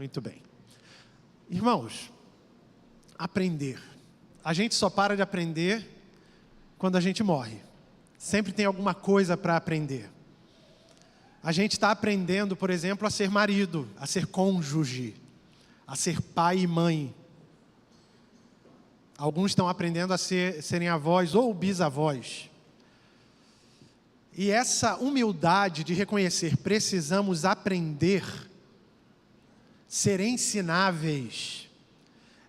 Muito bem. Irmãos, aprender. A gente só para de aprender quando a gente morre. Sempre tem alguma coisa para aprender. A gente está aprendendo, por exemplo, a ser marido, a ser cônjuge, a ser pai e mãe. Alguns estão aprendendo a serem avós ou bisavós. E essa humildade de reconhecer, precisamos aprender, ser ensináveis,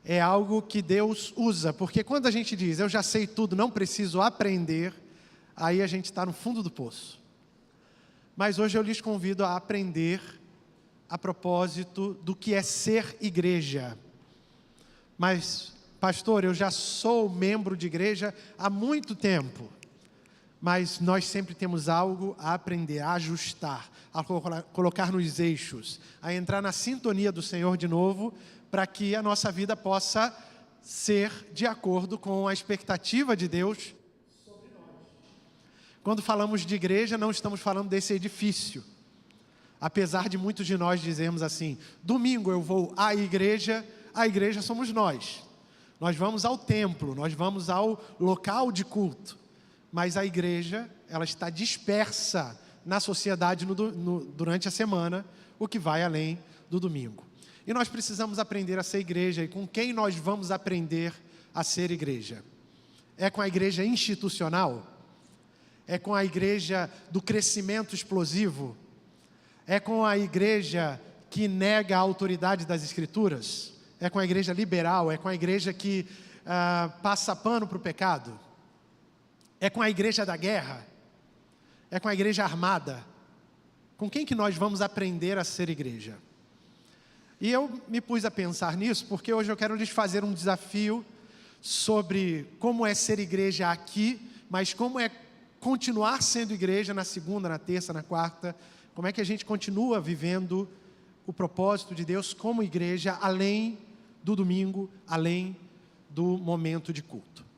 é algo que Deus usa. Porque quando a gente diz, eu já sei tudo, não preciso aprender, aí a gente está no fundo do poço. Mas hoje eu lhes convido a aprender a propósito do que é ser igreja. Mas, pastor, eu já sou membro de igreja há muito tempo. Mas nós sempre temos algo a aprender, a ajustar, a colocar nos eixos, a entrar na sintonia do Senhor de novo, para que a nossa vida possa ser de acordo com a expectativa de Deus sobre nós. Quando falamos de igreja, não estamos falando desse edifício. Apesar de muitos de nós dizermos assim, domingo eu vou à igreja, a igreja somos nós. Nós vamos ao templo, nós vamos ao local de culto. Mas a igreja, ela está dispersa na sociedade durante a semana, o que vai além do domingo. E nós precisamos aprender a ser igreja. E com quem nós vamos aprender a ser igreja? É com a igreja institucional? É com a igreja do crescimento explosivo? É com a igreja que nega a autoridade das Escrituras? É com a igreja liberal? É com a igreja que passa pano para o pecado? É com a igreja da guerra? É com a igreja armada? Com quem que nós vamos aprender a ser igreja? E eu me pus a pensar nisso, porque hoje eu quero lhes fazer um desafio sobre como é ser igreja aqui, mas como é continuar sendo igreja na segunda, na terça, na quarta. Como é que a gente continua vivendo o propósito de Deus como igreja, além do domingo, além do momento de culto.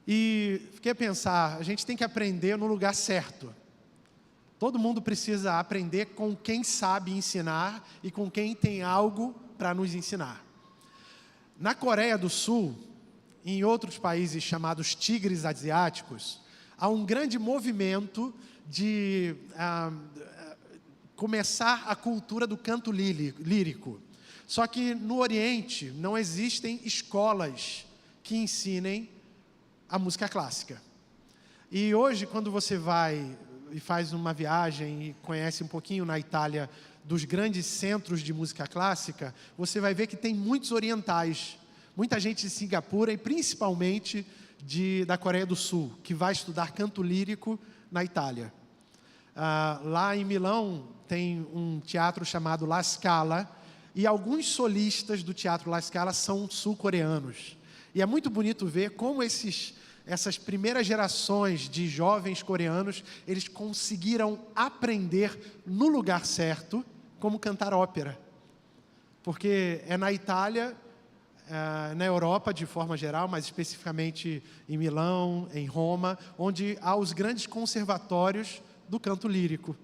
E fiquei a pensar, a gente tem que aprender no lugar certo. Todo mundo precisa aprender com quem sabe ensinar e com quem tem algo para nos ensinar. Na Coreia do Sul, e em outros países chamados tigres asiáticos, há um grande movimento de começar a cultura do canto lírico. Só que no Oriente não existem escolas que ensinem a música clássica. E hoje, quando você vai e faz uma viagem e conhece um pouquinho na Itália dos grandes centros de música clássica, você vai ver que tem muitos orientais, muita gente de Singapura e principalmente da Coreia do Sul, que vai estudar canto lírico na Itália. Lá em Milão tem um teatro chamado La Scala, e alguns solistas do teatro La Scala são sul-coreanos. E é muito bonito ver como essas primeiras gerações de jovens coreanos, eles conseguiram aprender no lugar certo como cantar ópera. Porque é na Itália, na Europa de forma geral, mas especificamente em Milão, em Roma, onde há os grandes conservatórios do canto lírico.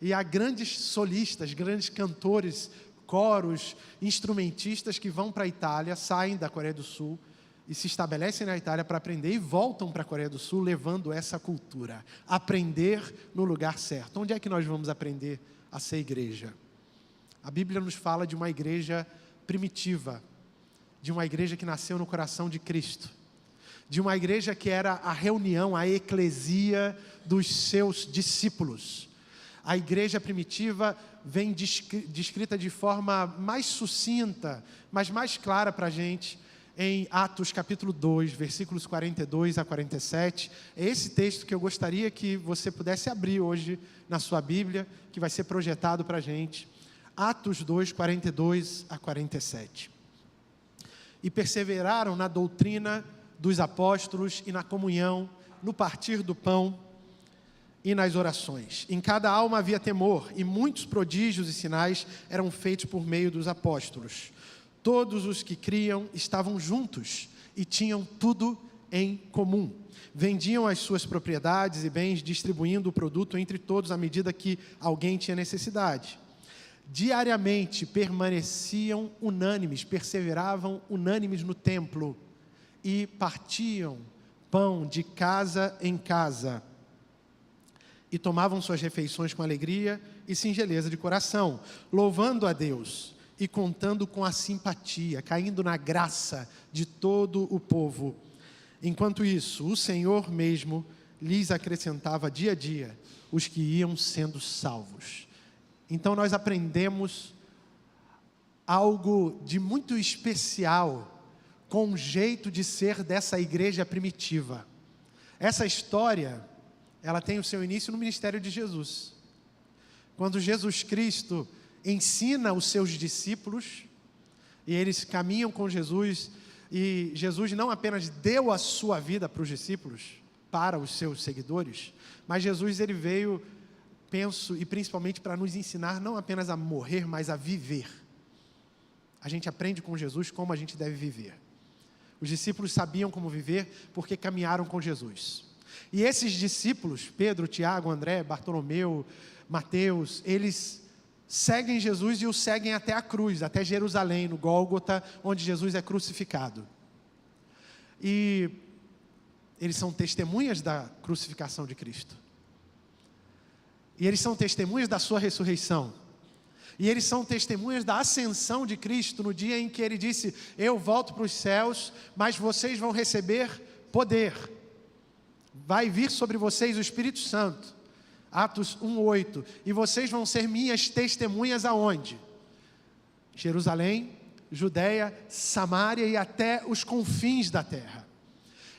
E há grandes solistas, grandes cantores, coros, instrumentistas que vão para a Itália, saem da Coreia do Sul e se estabelecem na Itália para aprender e voltam para a Coreia do Sul levando essa cultura. Aprender no lugar certo. Onde é que nós vamos aprender a ser igreja? A Bíblia nos fala de uma igreja primitiva, de uma igreja que nasceu no coração de Cristo, de uma igreja que era a reunião, a eclesia dos seus discípulos. A igreja primitiva vem descrita de forma mais sucinta, mas mais clara para a gente, em Atos capítulo 2, versículos 42 a 47. É esse texto que eu gostaria que você pudesse abrir hoje na sua Bíblia, que vai ser projetado para a gente. Atos 2, 42 a 47. E perseveraram na doutrina dos apóstolos e na comunhão, no partir do pão e nas orações. Em cada alma havia temor, e muitos prodígios e sinais eram feitos por meio dos apóstolos. Todos os que criam estavam juntos e tinham tudo em comum. Vendiam as suas propriedades e bens, distribuindo o produto entre todos à medida que alguém tinha necessidade. diariamente permaneciam unânimes, perseveravam unânimes no templo e partiam pão de casa em casa e tomavam suas refeições com alegria e singeleza de coração, louvando a Deus e contando com a simpatia, caindo na graça de todo o povo. Enquanto isso, o Senhor mesmo lhes acrescentava dia a dia os que iam sendo salvos. Então nós aprendemos algo de muito especial com o jeito de ser dessa igreja primitiva. Essa história, ela tem o seu início no ministério de Jesus. Quando Jesus Cristo ensina os seus discípulos, e eles caminham com Jesus, e Jesus não apenas deu a sua vida para os discípulos, para os seus seguidores, mas Jesus ele veio, penso, e principalmente para nos ensinar não apenas a morrer, mas a viver. A gente aprende com Jesus como a gente deve viver. Os discípulos sabiam como viver porque caminharam com Jesus. E esses discípulos, Pedro, Tiago, André, Bartolomeu, Mateus, eles seguem Jesus e o seguem até a cruz, até Jerusalém, no Gólgota, onde Jesus é crucificado. E eles são testemunhas da crucificação de Cristo. E eles são testemunhas da sua ressurreição. E eles são testemunhas da ascensão de Cristo no dia em que ele disse: eu volto para os céus, mas vocês vão receber poder. Vai vir sobre vocês o Espírito Santo. Atos 1:8. E vocês vão ser minhas testemunhas aonde? Jerusalém, Judeia, Samaria e até os confins da terra.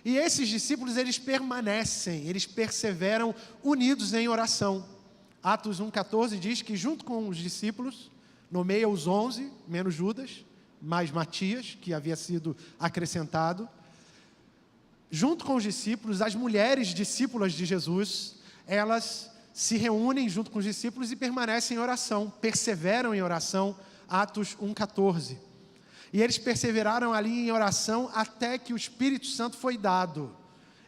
E esses discípulos, eles permanecem, eles perseveram unidos em oração. Atos 1:14 diz que junto com os discípulos, nomeia os 11, menos Judas, mais Matias, que havia sido acrescentado. Junto com os discípulos, as mulheres discípulas de Jesus, elas se reúnem junto com os discípulos e permanecem em oração, perseveram em oração, Atos 1:14. E eles perseveraram ali em oração até que o Espírito Santo foi dado.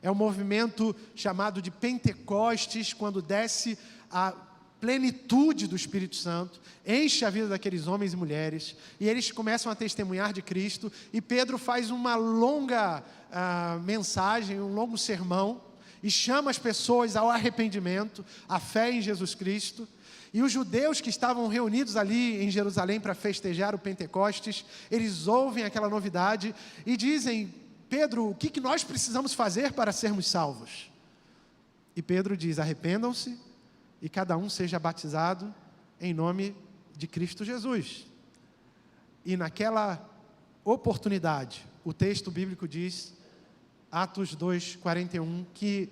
É um movimento chamado de Pentecostes, quando desce a plenitude do Espírito Santo, enche a vida daqueles homens e mulheres, e eles começam a testemunhar de Cristo, e Pedro faz uma longa mensagem, um longo sermão, e chama as pessoas ao arrependimento, à fé em Jesus Cristo. E os judeus que estavam reunidos ali em Jerusalém para festejar o Pentecostes, eles ouvem aquela novidade e dizem: Pedro, o que nós precisamos fazer para sermos salvos? E Pedro diz: arrependam-se e cada um seja batizado em nome de Cristo Jesus. E naquela oportunidade, o texto bíblico diz, Atos 2:41, que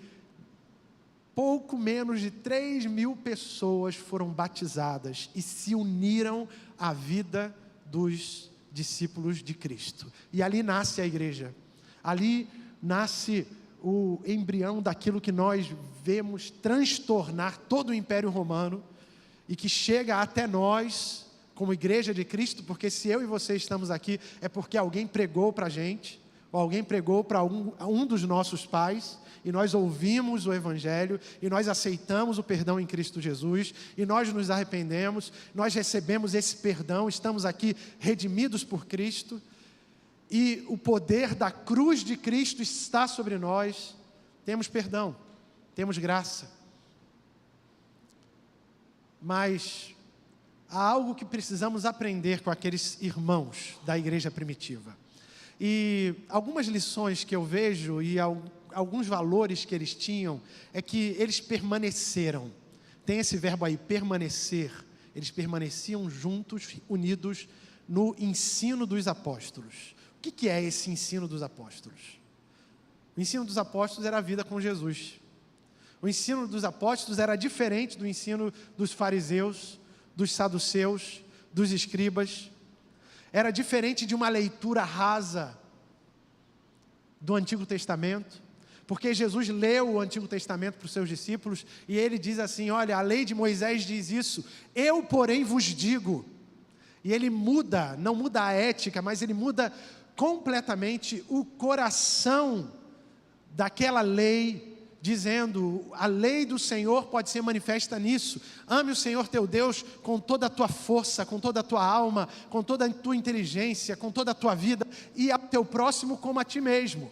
pouco menos de 3.000 pessoas foram batizadas e se uniram à vida dos discípulos de Cristo. E ali nasce a igreja. Ali nasce o embrião daquilo que nós vemos transtornar todo o Império Romano e que chega até nós como igreja de Cristo, porque se eu e você estamos aqui é porque alguém pregou para a gente, ou alguém pregou para um dos nossos pais, e nós ouvimos o Evangelho, e nós aceitamos o perdão em Cristo Jesus, e nós nos arrependemos, nós recebemos esse perdão, estamos aqui redimidos por Cristo, e o poder da cruz de Cristo está sobre nós, temos perdão, temos graça. Mas há algo que precisamos aprender com aqueles irmãos da igreja primitiva. E algumas lições que eu vejo e alguns valores que eles tinham é que eles permaneceram. Tem esse verbo aí, permanecer. Eles permaneciam juntos, unidos no ensino dos apóstolos. O que é esse ensino dos apóstolos? O ensino dos apóstolos era a vida com Jesus. O ensino dos apóstolos era diferente do ensino dos fariseus, dos saduceus, dos escribas. Era diferente de uma leitura rasa do Antigo Testamento, porque Jesus leu o Antigo Testamento para os seus discípulos e ele diz assim: olha, a lei de Moisés diz isso, eu porém vos digo. E ele muda, não muda a ética, mas ele muda completamente o coração daquela lei dizendo, a lei do Senhor pode ser manifesta nisso. Ame o Senhor teu Deus com toda a tua força, com toda a tua alma, com toda a tua inteligência, com toda a tua vida, e ao teu próximo como a ti mesmo.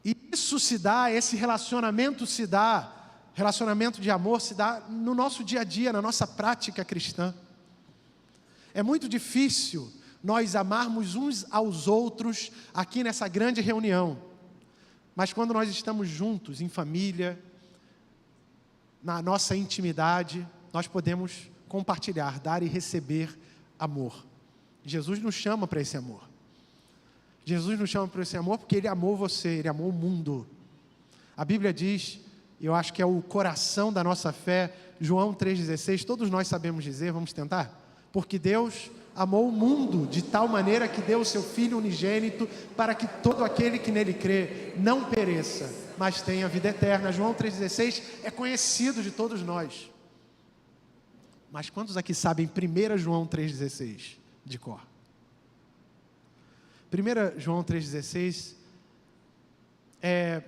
E isso se dá, esse relacionamento se dá, relacionamento de amor se dá no nosso dia a dia, na nossa prática cristã. É muito difícil nós amarmos uns aos outros aqui nessa grande reunião. Mas quando nós estamos juntos, em família, na nossa intimidade, nós podemos compartilhar, dar e receber amor. Jesus nos chama para esse amor. Jesus nos chama para esse amor porque Ele amou você, Ele amou o mundo. A Bíblia diz, eu acho que é o coração da nossa fé, João 3,16, todos nós sabemos dizer, vamos tentar? Porque Deus amou o mundo de tal maneira que deu o seu Filho unigênito para que todo aquele que nele crê não pereça, mas tenha vida eterna. João 3,16 é conhecido de todos nós. Mas quantos aqui sabem 1 João 3,16 de cor? 1 João 3,16 é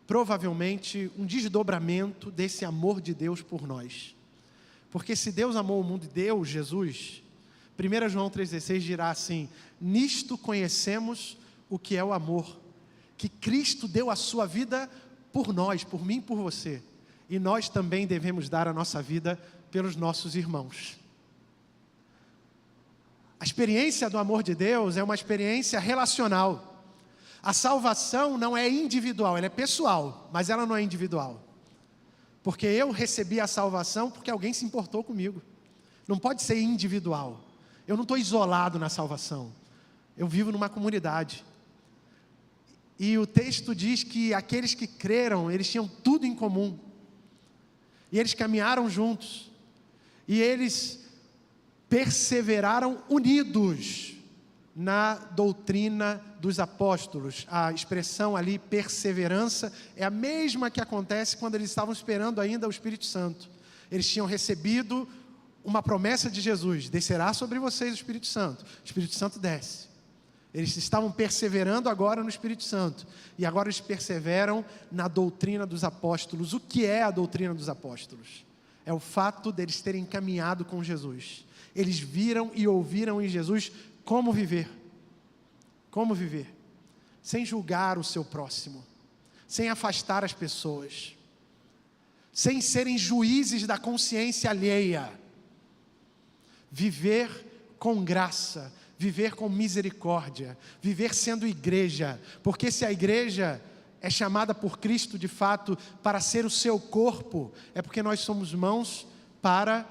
provavelmente um desdobramento desse amor de Deus por nós. Porque se Deus amou o mundo e deu Jesus, 1 João 3,16 dirá assim, nisto conhecemos o que é o amor, que Cristo deu a sua vida por nós, por mim e por você, e nós também devemos dar a nossa vida pelos nossos irmãos. A experiência do amor de Deus é uma experiência relacional. A salvação não é individual, ela é pessoal, mas ela não é individual. Porque eu recebi a salvação porque alguém se importou comigo. Não pode ser individual. Eu não estou isolado na salvação. Eu vivo numa comunidade. E o texto diz que aqueles que creram, eles tinham tudo em comum. E eles caminharam juntos. E eles perseveraram unidos na doutrina dos apóstolos. A expressão ali, perseverança, é a mesma que acontece quando eles estavam esperando ainda o Espírito Santo. Eles tinham recebido uma promessa de Jesus, descerá sobre vocês o Espírito Santo. O Espírito Santo desce. Eles estavam perseverando agora no Espírito Santo. E agora eles perseveram na doutrina dos apóstolos. O que é a doutrina dos apóstolos? É o fato deles terem caminhado com Jesus. Eles viram e ouviram em Jesus como viver. Como viver? Sem julgar o seu próximo. Sem afastar as pessoas. Sem serem juízes da consciência alheia. Viver com graça. Viver com misericórdia. Viver sendo igreja. Porque se a igreja é chamada por Cristo de fato para ser o seu corpo, é porque nós somos mãos para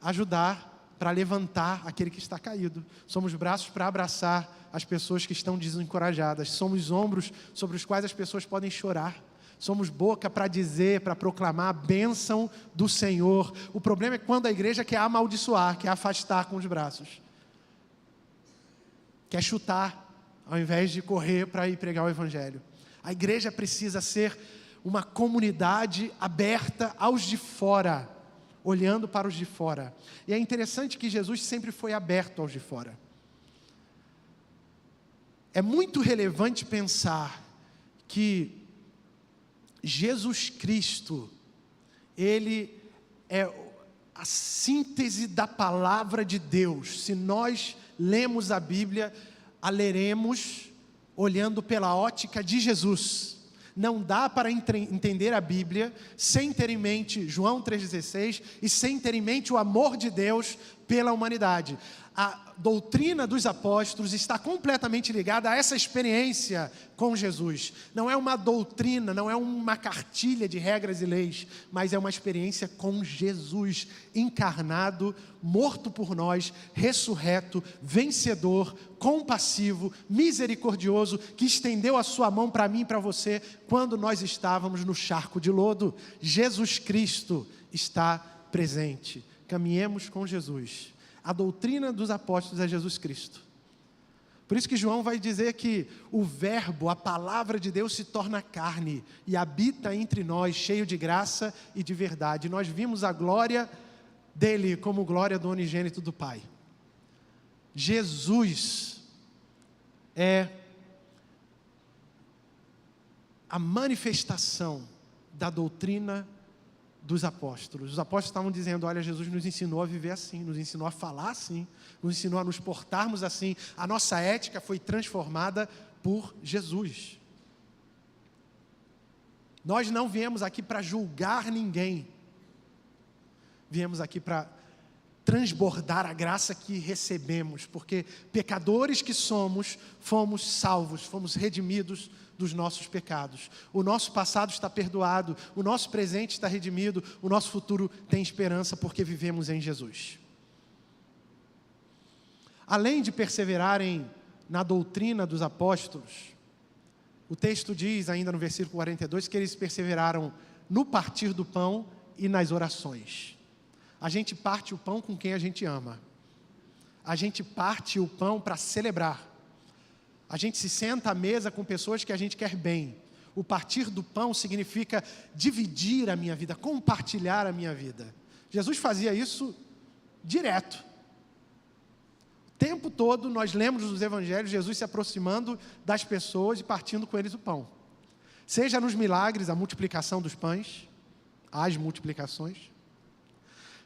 ajudar, para levantar aquele que está caído. Somos braços para abraçar as pessoas que estão desencorajadas. Somos ombros sobre os quais as pessoas podem chorar. Somos boca para dizer, para proclamar a bênção do Senhor. O problema é quando a igreja quer amaldiçoar, quer afastar com os braços. Quer chutar, ao invés de correr para ir pregar o Evangelho. A igreja precisa ser uma comunidade aberta aos de fora, olhando para os de fora. E é interessante que Jesus sempre foi aberto aos de fora. É muito relevante pensar que Jesus Cristo, Ele é a síntese da palavra de Deus. Se nós lemos a Bíblia, a leremos olhando pela ótica de Jesus. Não dá para entender a Bíblia sem ter em mente João 3,16 e sem ter em mente o amor de Deus pela humanidade. A doutrina dos apóstolos está completamente ligada a essa experiência com Jesus. Não é uma doutrina, não é uma cartilha de regras e leis, mas é uma experiência com Jesus, encarnado, morto por nós, ressurreto, vencedor, compassivo, misericordioso, que estendeu a sua mão para mim e para você quando nós estávamos no charco de lodo. Jesus Cristo está presente. Caminhemos com Jesus. A doutrina dos apóstolos é Jesus Cristo. Por isso que João vai dizer que o verbo, a palavra de Deus se torna carne e habita entre nós, cheio de graça e de verdade. Nós vimos a glória dele como glória do unigênito do Pai. Jesus é a manifestação da doutrina dos apóstolos. Os apóstolos estavam dizendo, olha, Jesus nos ensinou a viver assim, nos ensinou a falar assim, nos ensinou a nos portarmos assim. A nossa ética foi transformada por Jesus. Nós não viemos aqui para julgar ninguém. Viemos aqui para transbordar a graça que recebemos, porque pecadores que somos, fomos salvos, fomos redimidos dos nossos pecados. O nosso passado está perdoado, o nosso presente está redimido, o nosso futuro tem esperança porque vivemos em Jesus. Além de perseverarem na doutrina dos apóstolos, o texto diz ainda no versículo 42 que eles perseveraram no partir do pão e nas orações. A gente parte o pão com quem a gente ama. A gente parte o pão para celebrar. A gente se senta à mesa com pessoas que a gente quer bem. O partir do pão significa dividir a minha vida, compartilhar a minha vida. Jesus fazia isso direto. O tempo todo nós lemos nos evangelhos Jesus se aproximando das pessoas e partindo com eles o pão. Seja nos milagres, a multiplicação dos pães, as multiplicações.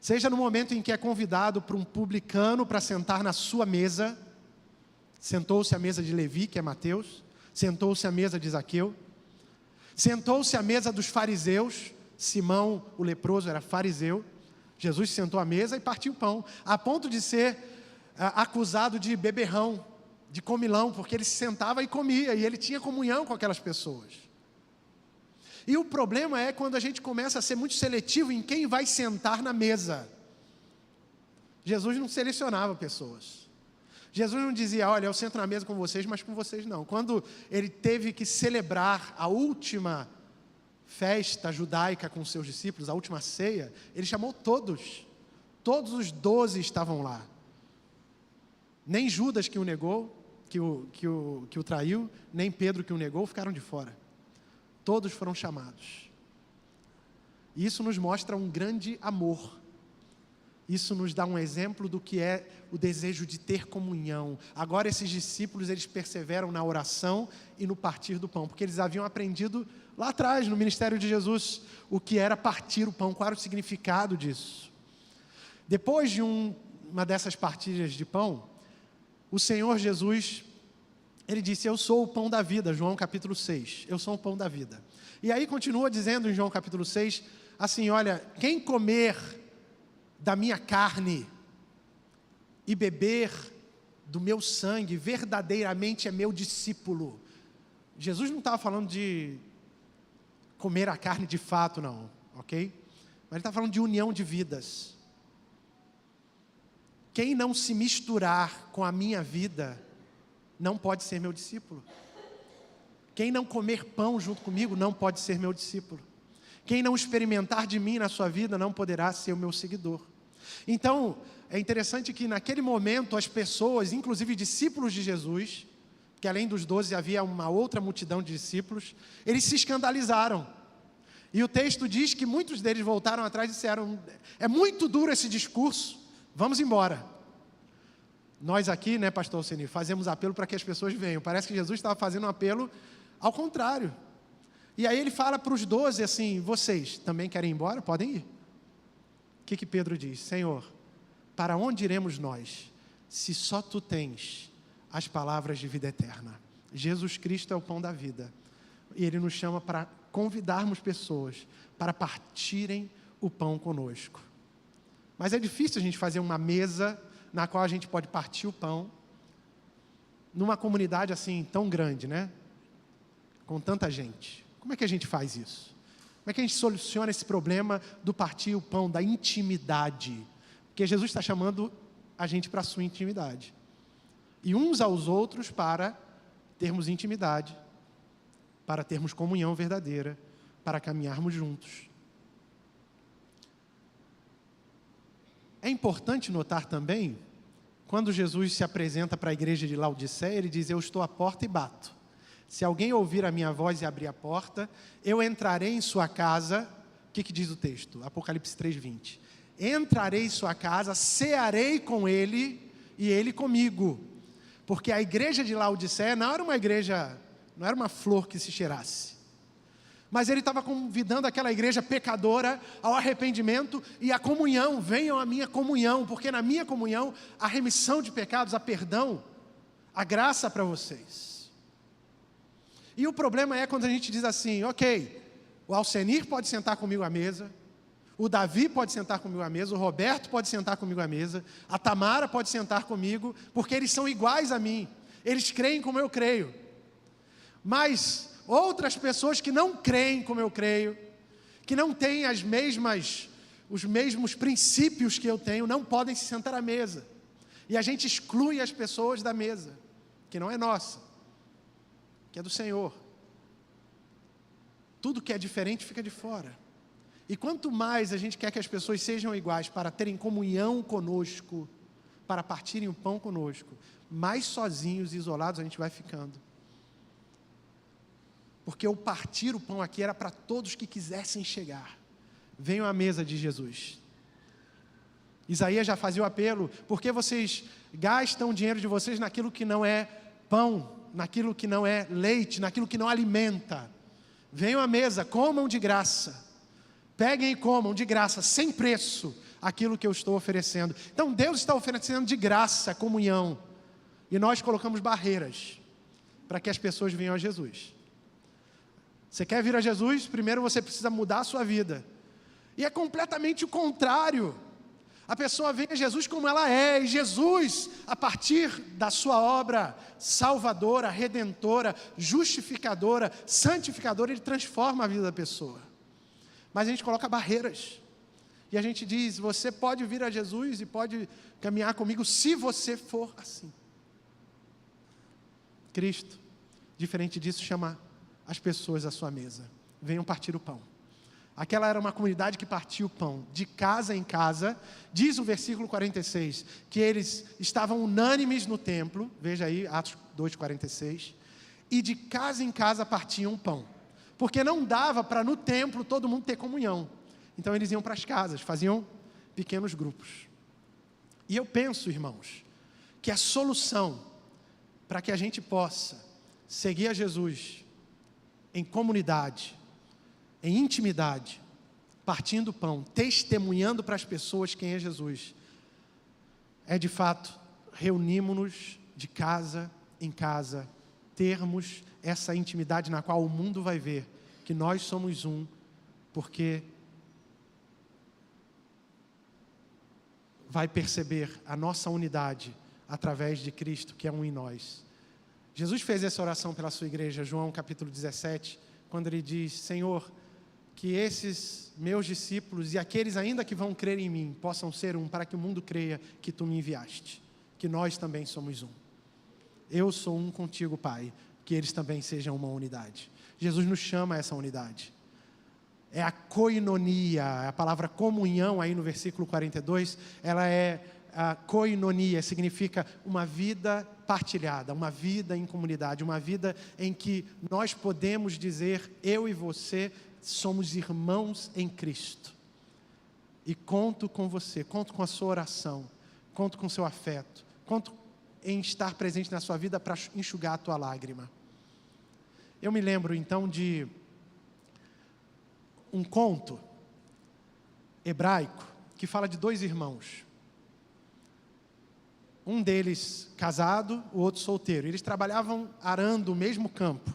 Seja no momento em que é convidado por um publicano para sentar na sua mesa. Sentou-se à mesa de Levi, que é Mateus. Sentou-se à mesa de Zaqueu. Sentou-se à mesa dos fariseus. Simão, o leproso, era fariseu. Jesus sentou à mesa e partiu o pão, a ponto de ser acusado de beberrão, de comilão, porque ele se sentava e comia, e ele tinha comunhão com aquelas pessoas. E o problema é quando a gente começa a ser muito seletivo em quem vai sentar na mesa. Jesus não selecionava pessoas. Jesus não dizia, olha, eu sento na mesa com vocês, mas com vocês não. Quando ele teve que celebrar a última festa judaica com seus discípulos, a última ceia, ele chamou todos. Todos os 12 estavam lá. Nem Judas que o negou, que o traiu, nem Pedro que o negou, ficaram de fora. Todos foram chamados. E isso nos mostra um grande amor. Isso nos dá um exemplo do que é o desejo de ter comunhão. Agora esses discípulos, eles perseveram na oração e no partir do pão, porque eles haviam aprendido lá atrás, no ministério de Jesus, o que era partir o pão, qual era o significado disso. Depois de uma dessas partilhas de pão, o Senhor Jesus, ele disse, eu sou o pão da vida, João capítulo 6, eu sou o pão da vida. E aí continua dizendo em João capítulo 6, assim, olha, quem comer da minha carne e beber do meu sangue, verdadeiramente é meu discípulo. Jesus não estava falando de comer a carne de fato, não, ok? Mas ele está falando de união de vidas. Quem não se misturar com a minha vida, não pode ser meu discípulo. Quem não comer pão junto comigo, não pode ser meu discípulo. Quem não experimentar de mim na sua vida, não poderá ser o meu seguidor. Então, é interessante que naquele momento, as pessoas, inclusive discípulos de Jesus, que além dos 12 havia uma outra multidão de discípulos, eles se escandalizaram. E o texto diz que muitos deles voltaram atrás e disseram, é muito duro esse discurso, vamos embora. Nós aqui, né, pastor Alceni, fazemos apelo para que as pessoas venham. Parece que Jesus estava fazendo um apelo ao contrário. E aí ele fala para os 12 assim, vocês também querem ir embora? Podem ir. O que Pedro diz? Senhor, para onde iremos nós, se só Tu tens as palavras de vida eterna? Jesus Cristo é o pão da vida. E Ele nos chama para convidarmos pessoas para partirem o pão conosco. Mas é difícil a gente fazer uma mesa na qual a gente pode partir o pão, numa comunidade assim tão grande, né? Com tanta gente. Como é que a gente faz isso? Como é que a gente soluciona esse problema do partir o pão, da intimidade? Porque Jesus está chamando a gente para a sua intimidade. E uns aos outros para termos intimidade, para termos comunhão verdadeira, para caminharmos juntos. É importante notar também, quando Jesus se apresenta para a igreja de Laodiceia, ele diz, eu estou à porta e bato. Se alguém ouvir a minha voz e abrir a porta, eu entrarei em sua casa. O que diz o texto? Apocalipse 3:20. Entrarei em sua casa, cearei com ele e ele comigo. Porque a igreja de Laodiceia não era uma igreja, não era uma flor que se cheirasse. Mas ele estava convidando aquela igreja pecadora ao arrependimento e à comunhão. Venham à minha comunhão, porque na minha comunhão há remissão de pecados, há perdão, há graça para vocês. E o problema é quando a gente diz assim, ok, o Alcenir pode sentar comigo à mesa, o Davi pode sentar comigo à mesa, o Roberto pode sentar comigo à mesa, a Tamara pode sentar comigo, porque eles são iguais a mim, eles creem como eu creio. Mas outras pessoas que não creem como eu creio, que não têm os mesmos princípios que eu tenho, não podem se sentar à mesa. E a gente exclui as pessoas da mesa, que não é nossa, que é do Senhor. Tudo que é diferente fica de fora. E quanto mais a gente quer que as pessoas sejam iguais para terem comunhão conosco, para partirem o pão conosco, mais sozinhos e isolados a gente vai ficando. Porque o partir o pão aqui era para todos que quisessem chegar. Venham à mesa de Jesus. Isaías já fazia o apelo, porque vocês gastam o dinheiro de vocês naquilo que não é pão, naquilo que não é leite, naquilo que não alimenta. Venham à mesa, comam de graça. Peguem e comam de graça, sem preço, aquilo que eu estou oferecendo. Então Deus está oferecendo de graça comunhão. E nós colocamos barreiras para que as pessoas venham a Jesus. Você quer vir a Jesus? Primeiro você precisa mudar a sua vida. E é completamente o contrário. A pessoa vem a Jesus como ela é. E Jesus, a partir da sua obra salvadora, redentora, justificadora, santificadora, Ele transforma a vida da pessoa. Mas a gente coloca barreiras. E a gente diz, você pode vir a Jesus e pode caminhar comigo se você for assim. Cristo, diferente disso, chama as pessoas à sua mesa. Venham partir o pão. Aquela era uma comunidade que partia o pão de casa em casa. Diz o versículo 46, que eles estavam unânimes no templo. Veja aí, Atos 2,46. E de casa em casa partiam pão. Porque não dava para no templo todo mundo ter comunhão. Então eles iam para as casas, faziam pequenos grupos. E eu penso, irmãos, que a solução para que a gente possa seguir a Jesus em comunidade, em intimidade, partindo o pão, testemunhando para as pessoas quem é Jesus, é de fato reunirmos-nos de casa em casa, termos essa intimidade na qual o mundo vai ver que nós somos um, porque vai perceber a nossa unidade através de Cristo, que é um em nós. Jesus fez essa oração pela sua igreja, João capítulo 17, quando ele diz, Senhor, que esses meus discípulos e aqueles ainda que vão crer em mim, possam ser um, para que o mundo creia que tu me enviaste, que nós também somos um. Eu sou um contigo, Pai, que eles também sejam uma unidade. Jesus nos chama a essa unidade. É a koinonia, a palavra comunhão aí no versículo 42, ela é a koinonia, significa uma vida partilhada, uma vida em comunidade, uma vida em que nós podemos dizer, eu e você somos irmãos em Cristo. E conto com você, conto com a sua oração, conto com o seu afeto, conto em estar presente na sua vida para enxugar a tua lágrima. Eu me lembro então de um conto hebraico que fala de dois irmãos. Um deles casado, o outro solteiro. Eles trabalhavam arando o mesmo campo.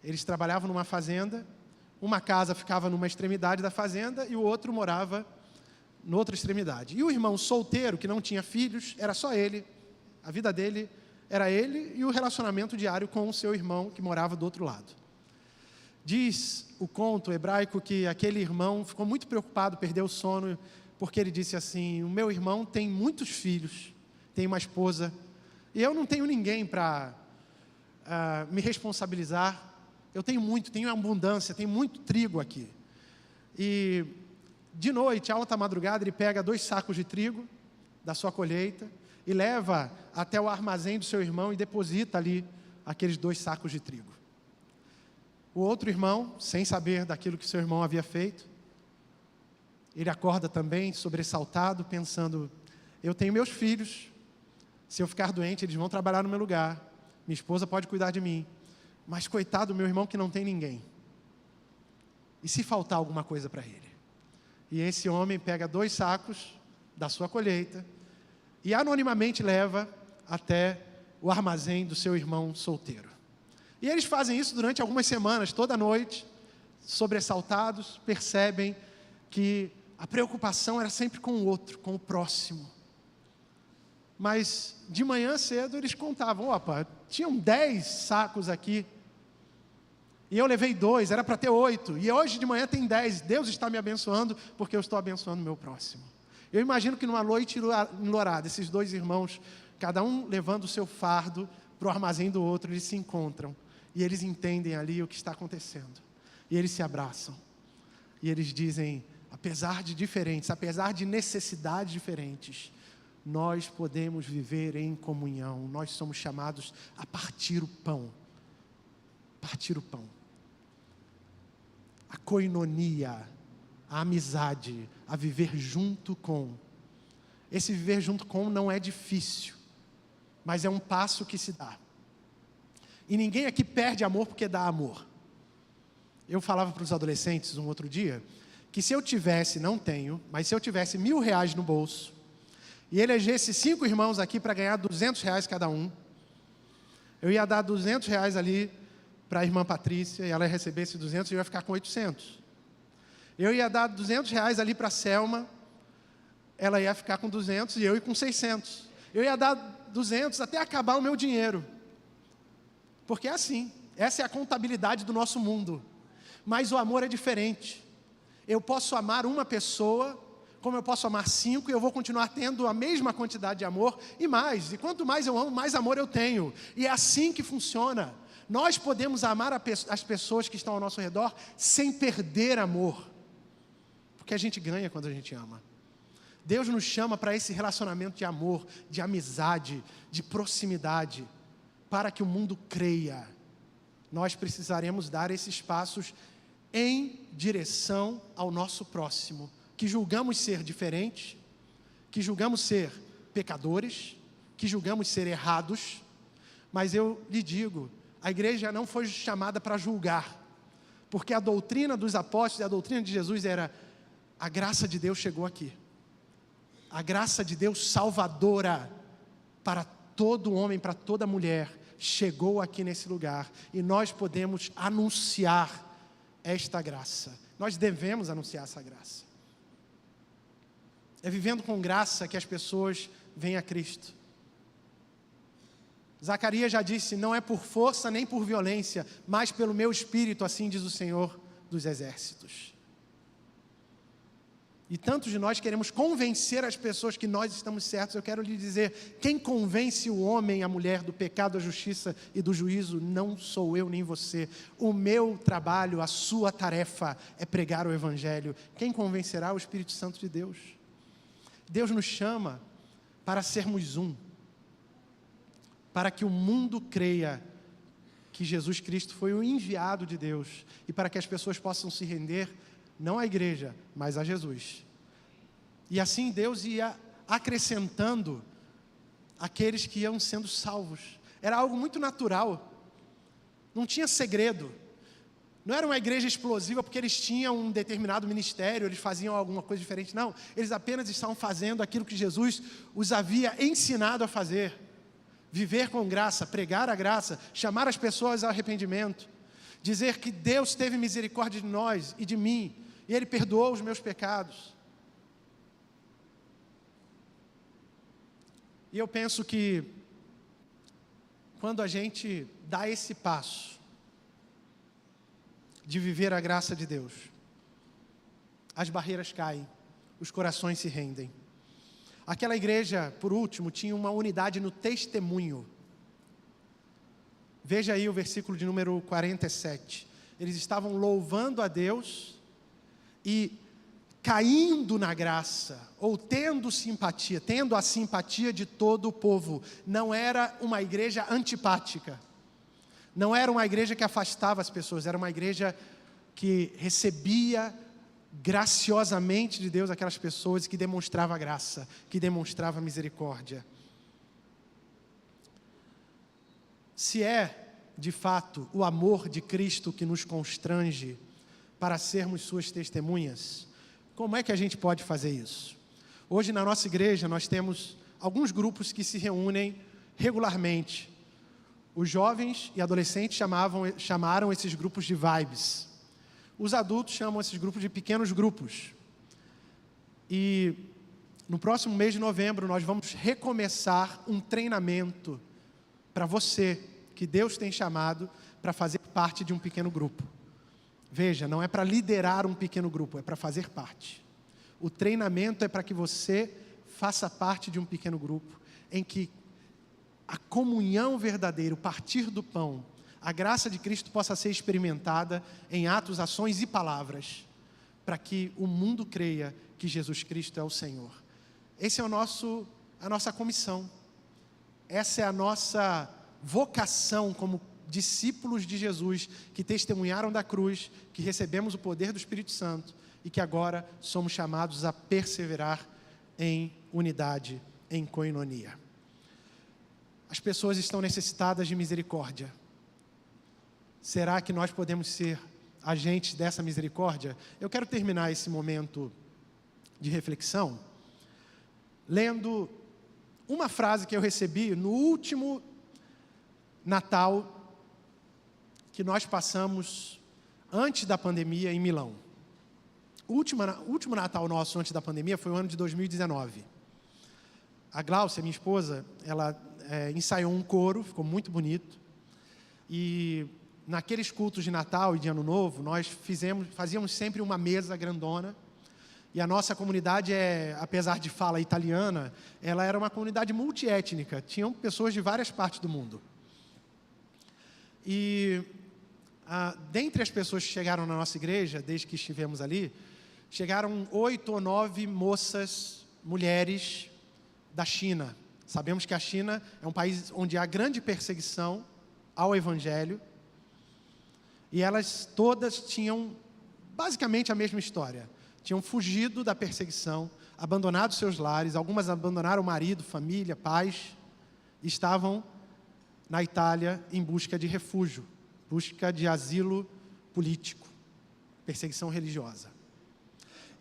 Eles trabalhavam numa fazenda, uma casa ficava numa extremidade da fazenda e o outro morava na outra extremidade. E o irmão solteiro, que não tinha filhos, era só ele. A vida dele era ele e o relacionamento diário com o seu irmão que morava do outro lado. Diz o conto hebraico que aquele irmão ficou muito preocupado, perdeu o sono, porque ele disse assim, o meu irmão tem muitos filhos, tem uma esposa, e eu não tenho ninguém para me responsabilizar. Eu tenho muito, tenho abundância, tenho muito trigo aqui. E de noite, alta madrugada, ele pega 2 sacos de trigo da sua colheita e leva até o armazém do seu irmão e deposita ali aqueles 2 sacos de trigo. O outro irmão, sem saber daquilo que seu irmão havia feito, ele acorda também sobressaltado, pensando, eu tenho meus filhos, se eu ficar doente, eles vão trabalhar no meu lugar, minha esposa pode cuidar de mim, mas coitado do meu irmão que não tem ninguém. E se faltar alguma coisa para ele? E esse homem pega 2 sacos da sua colheita e anonimamente leva até o armazém do seu irmão solteiro. E eles fazem isso durante algumas semanas, toda noite, sobressaltados, percebem que a preocupação era sempre com o outro, com o próximo. Mas de manhã cedo eles contavam, opa, tinham 10 sacos aqui, e eu levei 2, era para ter 8, e hoje de manhã tem 10, Deus está me abençoando, porque eu estou abençoando o meu próximo. Eu imagino que numa noite enlorada, esses 2 irmãos, cada um levando o seu fardo para o armazém do outro, eles se encontram, e eles entendem ali o que está acontecendo, e eles se abraçam, e eles dizem, apesar de diferentes, apesar de necessidades diferentes, nós podemos viver em comunhão, nós somos chamados a partir o pão. Partir o pão. A koinonia, a amizade, a viver junto com. Esse viver junto com não é difícil, mas é um passo que se dá. E ninguém aqui perde amor porque dá amor. Eu falava para os adolescentes um outro dia, que se eu tivesse, não tenho, mas se eu tivesse R$1.000 no bolso, e elegesse 5 irmãos aqui para ganhar R$200 cada um, eu ia dar R$200 ali para a irmã Patrícia, e ela ia receber esses 200 e eu ia ficar com 800. Eu ia dar R$200 ali para a Selma, ela ia ficar com 200 e eu ia com 600. Eu ia dar 200 até acabar o meu dinheiro. Porque é assim, essa é a contabilidade do nosso mundo. Mas o amor é diferente. Eu posso amar uma pessoa, como eu posso amar 5, e eu vou continuar tendo a mesma quantidade de amor e mais. E quanto mais eu amo, mais amor eu tenho. E é assim que funciona. Nós podemos amar as pessoas que estão ao nosso redor sem perder amor. Porque a gente ganha quando a gente ama. Deus nos chama para esse relacionamento de amor, de amizade, de proximidade. Para que o mundo creia, nós precisaremos dar esses passos em direção ao nosso próximo, que julgamos ser diferentes, que julgamos ser pecadores, que julgamos ser errados, mas eu lhe digo, a igreja não foi chamada para julgar, porque a doutrina dos apóstolos e a doutrina de Jesus era, a graça de Deus chegou aqui, a graça de Deus salvadora para todo homem, para toda mulher, chegou aqui nesse lugar, e nós podemos anunciar esta graça, nós devemos anunciar essa graça. É vivendo com graça que as pessoas vêm a Cristo. Zacarias já disse, não é por força nem por violência, mas pelo meu Espírito, assim diz o Senhor dos Exércitos. E tantos de nós queremos convencer as pessoas que nós estamos certos. Eu quero lhe dizer, quem convence o homem e a mulher do pecado, da justiça e do juízo, não sou eu nem você. O meu trabalho, a sua tarefa é pregar o Evangelho. Quem convencerá o Espírito Santo de Deus? Deus nos chama para sermos um, para que o mundo creia que Jesus Cristo foi o enviado de Deus, e para que as pessoas possam se render, não à igreja, mas a Jesus. E assim Deus ia acrescentando aqueles que iam sendo salvos. Era algo muito natural, não tinha segredo. Não era uma igreja explosiva porque eles tinham um determinado ministério, eles faziam alguma coisa diferente, não. Eles apenas estavam fazendo aquilo que Jesus os havia ensinado a fazer. Viver com graça, pregar a graça, chamar as pessoas ao arrependimento. Dizer que Deus teve misericórdia de nós e de mim, e Ele perdoou os meus pecados. E eu penso que, quando a gente dá esse passo, de viver a graça de Deus, as barreiras caem, os corações se rendem. Aquela igreja, por último, tinha uma unidade no testemunho. Veja aí o versículo de número 47. Eles estavam louvando a Deus e caindo na graça, ou tendo simpatia, tendo a simpatia de todo o povo. Não era uma igreja antipática. Não era uma igreja que afastava as pessoas, era uma igreja que recebia graciosamente de Deus aquelas pessoas, que demonstrava graça, que demonstrava misericórdia. Se é, de fato, o amor de Cristo que nos constrange para sermos suas testemunhas, como é que a gente pode fazer isso? Hoje, na nossa igreja, nós temos alguns grupos que se reúnem regularmente. Os jovens e adolescentes chamaram esses grupos de vibes. Os adultos chamam esses grupos de pequenos grupos. E no próximo mês de novembro, nós vamos recomeçar um treinamento para você, que Deus tem chamado para fazer parte de um pequeno grupo. Veja, não é para liderar um pequeno grupo, é para fazer parte. O treinamento é para que você faça parte de um pequeno grupo, em que a comunhão verdadeira, o partir do pão, a graça de Cristo possa ser experimentada em atos, ações e palavras, para que o mundo creia que Jesus Cristo é o Senhor. Essa é a nossa comissão. Essa é a nossa vocação como discípulos de Jesus, que testemunharam da cruz, que recebemos o poder do Espírito Santo e que agora somos chamados a perseverar em unidade, em koinonia. As pessoas estão necessitadas de misericórdia. Será que nós podemos ser agentes dessa misericórdia? Eu quero terminar esse momento de reflexão lendo uma frase que eu recebi no último Natal que nós passamos antes da pandemia em Milão. O último Natal nosso antes da pandemia foi o ano de 2019. A Glaucia, minha esposa, ela ensaiou um coro, ficou muito bonito. E naqueles cultos de Natal e de Ano Novo, nós fazíamos sempre uma mesa grandona. E a nossa comunidade, apesar de fala italiana, ela era uma comunidade multiétnica. Tinham pessoas de várias partes do mundo. E dentre as pessoas que chegaram na nossa igreja, desde que estivemos ali, chegaram 8 ou 9 moças, mulheres da China. Sabemos que a China é um país onde há grande perseguição ao Evangelho. E elas todas tinham basicamente a mesma história. Tinham fugido da perseguição, abandonado seus lares, algumas abandonaram o marido, família, pais, e estavam na Itália em busca de refúgio, busca de asilo político, perseguição religiosa.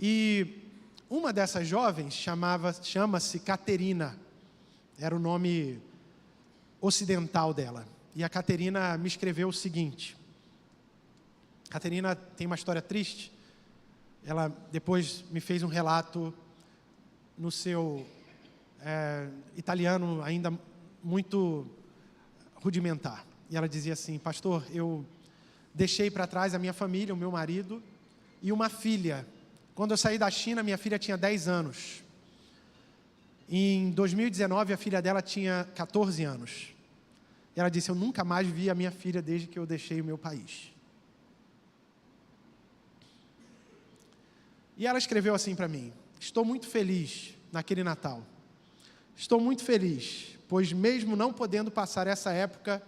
E uma dessas jovens chama-se Caterina, era o nome ocidental dela. E a Caterina me escreveu o seguinte. Caterina tem uma história triste. Ela depois me fez um relato no seu italiano ainda muito rudimentar. E ela dizia assim: pastor, eu deixei para trás a minha família, o meu marido e uma filha. Quando eu saí da China, minha filha tinha 10 anos. Em 2019, a filha dela tinha 14 anos. E ela disse: eu nunca mais vi a minha filha desde que eu deixei o meu país. E ela escreveu assim para mim: estou muito feliz naquele Natal. Estou muito feliz, pois mesmo não podendo passar essa época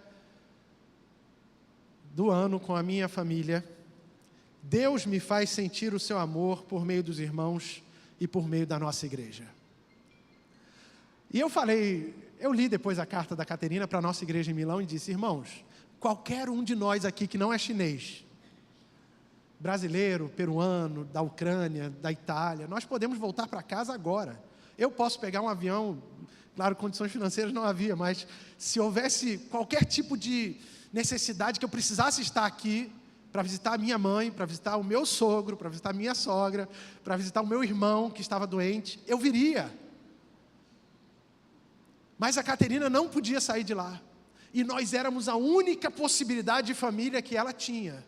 do ano com a minha família, Deus me faz sentir o seu amor por meio dos irmãos e por meio da nossa igreja. E eu li depois a carta da Caterina para a nossa igreja em Milão e disse: irmãos, qualquer um de nós aqui que não é chinês, brasileiro, peruano, da Ucrânia, da Itália, nós podemos voltar para casa agora. Eu posso pegar um avião, claro, condições financeiras não havia, mas se houvesse qualquer tipo de necessidade que eu precisasse estar aqui para visitar a minha mãe, para visitar o meu sogro, para visitar a minha sogra, para visitar o meu irmão que estava doente, eu viria. Mas a Caterina não podia sair de lá. E nós éramos a única possibilidade de família que ela tinha.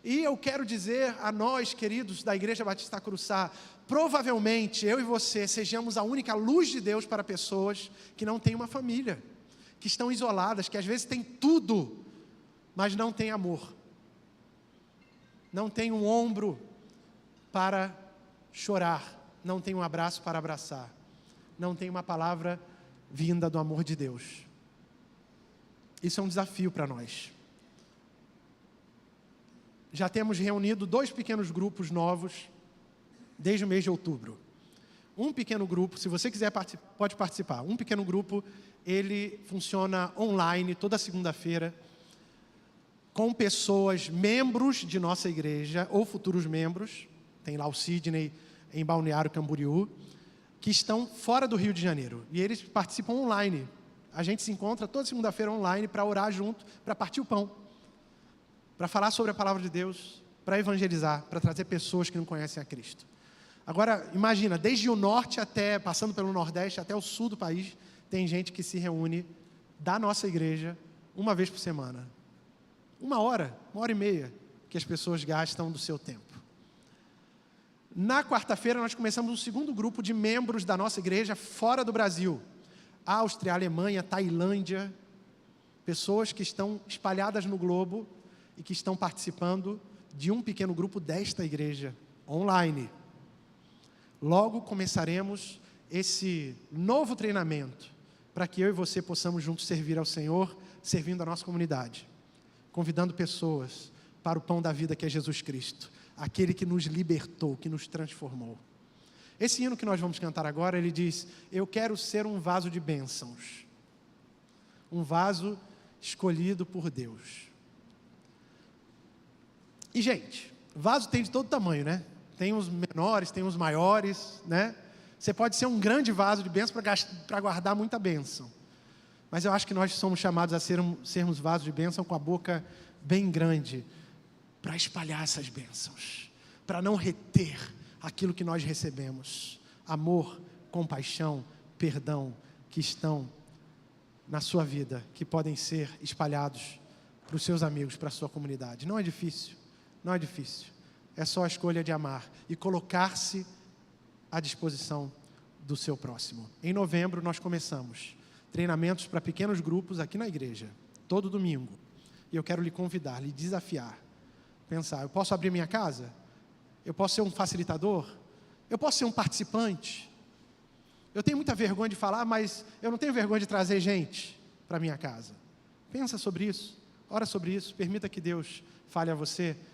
E eu quero dizer a nós, queridos da Igreja Batista Curuçá, provavelmente eu e você sejamos a única luz de Deus para pessoas que não têm uma família, que estão isoladas, que às vezes têm tudo, mas não têm amor. Não tem um ombro para chorar, não tem um abraço para abraçar, não tem uma palavra vinda do amor de Deus. Isso é um desafio para nós. Já temos reunido 2 pequenos grupos novos desde o mês de outubro. Um pequeno grupo, se você quiser pode participar. Um pequeno grupo, ele funciona online toda segunda-feira. com pessoas, membros de nossa igreja, ou futuros membros, tem lá o Sidney em Balneário Camboriú, que estão fora do Rio de Janeiro. E eles participam online. A gente se encontra toda segunda-feira online para orar junto, para partir o pão, para falar sobre a palavra de Deus, para evangelizar, para trazer pessoas que não conhecem a Cristo. Agora, imagina, desde o norte até, passando pelo nordeste, até o sul do país, tem gente que se reúne da nossa igreja uma vez por semana. 1h, 1h30, que as pessoas gastam do seu tempo. Na quarta-feira, nós começamos um segundo grupo de membros da nossa igreja fora do Brasil. Áustria, Alemanha, Tailândia, pessoas que estão espalhadas no globo e que estão participando de um pequeno grupo desta igreja, online. Logo começaremos esse novo treinamento para que eu e você possamos juntos servir ao Senhor, servindo a nossa comunidade, convidando pessoas para o pão da vida que é Jesus Cristo, aquele que nos libertou, que nos transformou. Esse hino que nós vamos cantar agora, ele diz: eu quero ser um vaso de bênçãos, um vaso escolhido por Deus. E, gente, vaso tem de todo tamanho, né? Tem os menores, tem os maiores, né? Você pode ser um grande vaso de bênção para guardar muita bênção. Mas eu acho que nós somos chamados a sermos vasos de bênção com a boca bem grande, para espalhar essas bênçãos, para não reter aquilo que nós recebemos. Amor, compaixão, perdão, que estão na sua vida, que podem ser espalhados para os seus amigos, para a sua comunidade. Não é difícil, não é difícil. É só a escolha de amar e colocar-se à disposição do seu próximo. Em novembro, nós começamos treinamentos para pequenos grupos aqui na igreja, todo domingo. E eu quero lhe convidar, lhe desafiar. Pensar, eu posso abrir minha casa? Eu posso ser um facilitador? Eu posso ser um participante? Eu tenho muita vergonha de falar, mas eu não tenho vergonha de trazer gente para minha casa. Pensa sobre isso, ora sobre isso, permita que Deus fale a você